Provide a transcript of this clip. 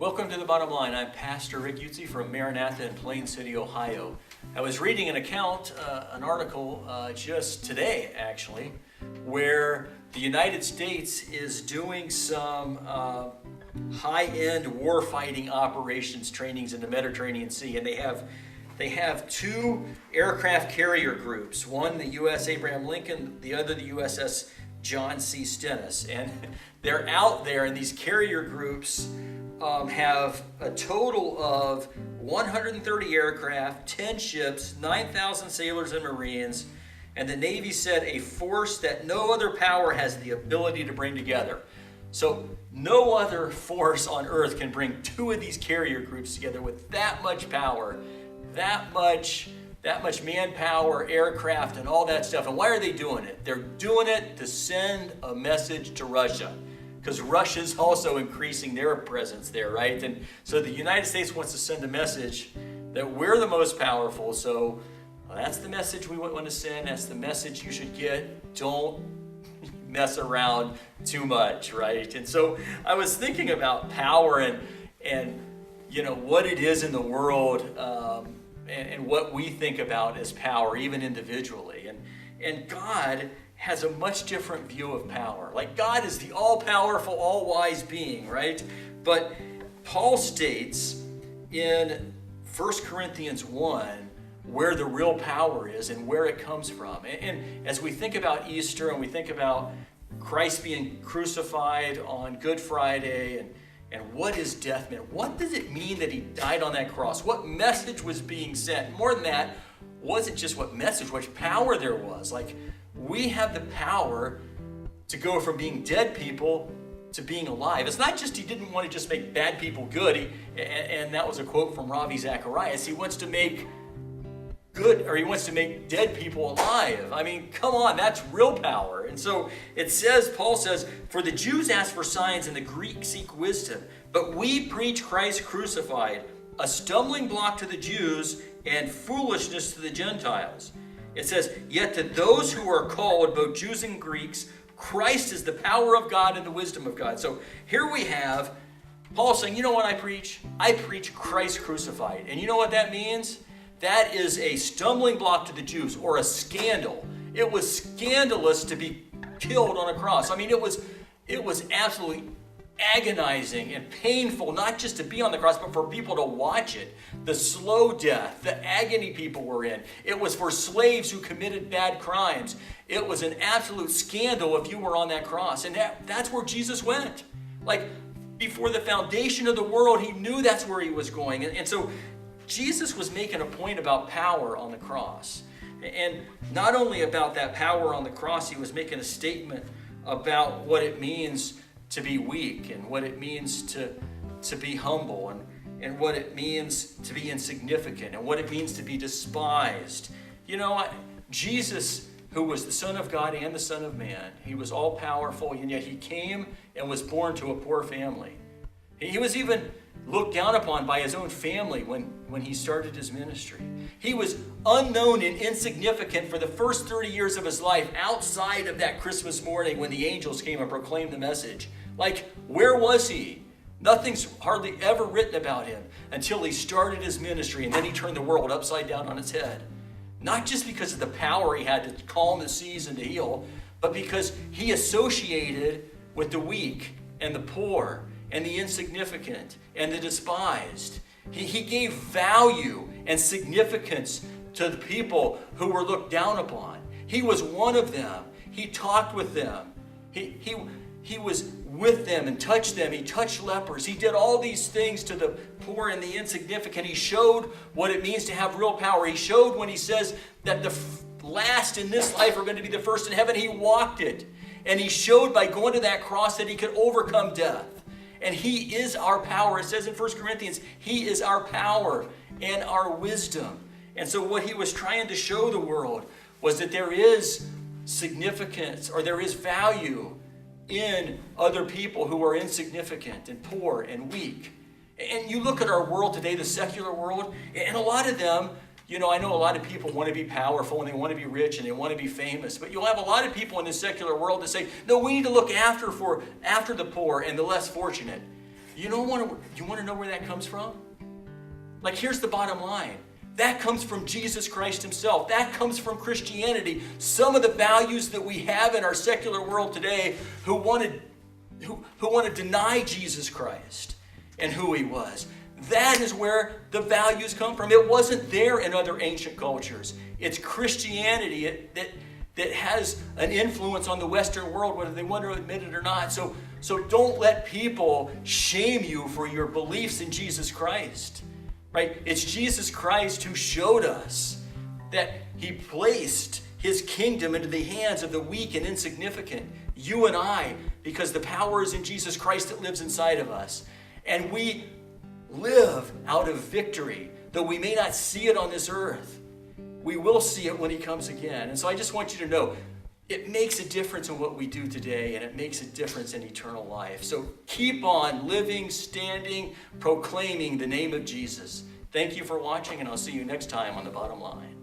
Welcome to The Bottom Line. I'm Pastor Rick Utze from Maranatha in Plain City, Ohio. I was reading an article just today, actually, where the United States is doing some high-end warfighting operations trainings in the Mediterranean Sea, and they have two aircraft carrier groups, one the U.S. Abraham Lincoln, the other the USS John C. Stennis, and they're out there, and these carrier groups have a total of 130 aircraft, 10 ships, 9,000 sailors and Marines, and the Navy said a force that no other power has the ability to bring together. So no other force on earth can bring two of these carrier groups together with that much power, that much manpower, aircraft, and all that stuff. And why are they doing it? They're doing it to send a message to Russia, because Russia's also increasing their presence there, right? And so the United States wants to send a message that we're the most powerful. So that's the message we want to send. That's the message you should get. Don't mess around too much, right? And so I was thinking about power and you know what it is in the world, and what we think about as power, even individually. And God has a much different view of power. Like, God is the all-powerful, all-wise being, right? But Paul states in 1 Corinthians 1 where the real power is and where it comes from. And as we think about Easter and we think about Christ being crucified on Good Friday and what is death meant, what does it mean that he died on that cross? What message was being sent? More than that, wasn't just what message, what power there was. Like, we have the power to go from being dead people to being alive. It's not just he didn't want to just make bad people good, and that was a quote from Ravi Zacharias. He wants to make good, or he wants to make dead people alive. I mean, come on, that's real power. And so it says, Paul says, for the Jews ask for signs and the Greeks seek wisdom, but we preach Christ crucified, a stumbling block to the Jews and foolishness to the Gentiles. It says, yet to those who are called, both Jews and Greeks, Christ is the power of God and the wisdom of God. So here we have Paul saying, you know what I preach? I preach Christ crucified. And you know what that means? That is a stumbling block to the Jews, or a scandal. It was scandalous to be killed on a cross. I mean, it was absolutely agonizing and painful, not just to be on the cross, but for people to watch it. The slow death, the agony people were in. It was for slaves who committed bad crimes. It was an absolute scandal if you were on that cross. And that's where Jesus went. Like, before the foundation of the world, he knew that's where he was going. And so Jesus was making a point about power on the cross. And not only about that power on the cross, he was making a statement about what it means to be weak, and what it means to be humble, and what it means to be insignificant, and what it means to be despised. You know, Jesus, who was the Son of God and the Son of Man, he was all powerful, and yet he came and was born to a poor family. He was even looked down upon by his own family when he started his ministry. He was unknown and insignificant for the first 30 years of his life, outside of that Christmas morning when the angels came and proclaimed the message. Like, where was he? Nothing's hardly ever written about him until he started his ministry, and then he turned the world upside down on its head. Not just because of the power he had to calm the seas and to heal, but because he associated with the weak and the poor and the insignificant and the despised. He gave value and significance to the people who were looked down upon. He was one of them. He talked with them. He was with them and touched them. He touched lepers. He did all these things to the poor and the insignificant. He showed what it means to have real power. He showed when he says that the last in this life are going to be the first in heaven. He walked it. And he showed by going to that cross that he could overcome death. And he is our power. It says in 1 Corinthians, he is our power and our wisdom. And so what he was trying to show the world was that there is significance, or there is value in other people who are insignificant and poor and weak. And you look at our world today, the secular world, and a lot of them, you know, I know a lot of people want to be powerful and they want to be rich and they want to be famous, but you'll have a lot of people in the secular world that say, no, we need to look after the poor and the less fortunate. You want to know where that comes from? Like, here's the bottom line. That comes from Jesus Christ himself. That comes from Christianity. Some of the values that we have in our secular world today who want to deny Jesus Christ and who he was. That is where the values come from. It wasn't there in other ancient cultures. It's Christianity that has an influence on the Western world, whether they want to admit it or not. So don't let people shame you for your beliefs in Jesus Christ. Right? It's Jesus Christ who showed us that he placed his kingdom into the hands of the weak and insignificant, you and I, because the power is in Jesus Christ that lives inside of us. And we live out of victory, though we may not see it on this earth. We will see it when he comes again. And so I just want you to know, it makes a difference in what we do today, and it makes a difference in eternal life. So keep on living, standing, proclaiming the name of Jesus. Thank you for watching, and I'll see you next time on The Bottom Line.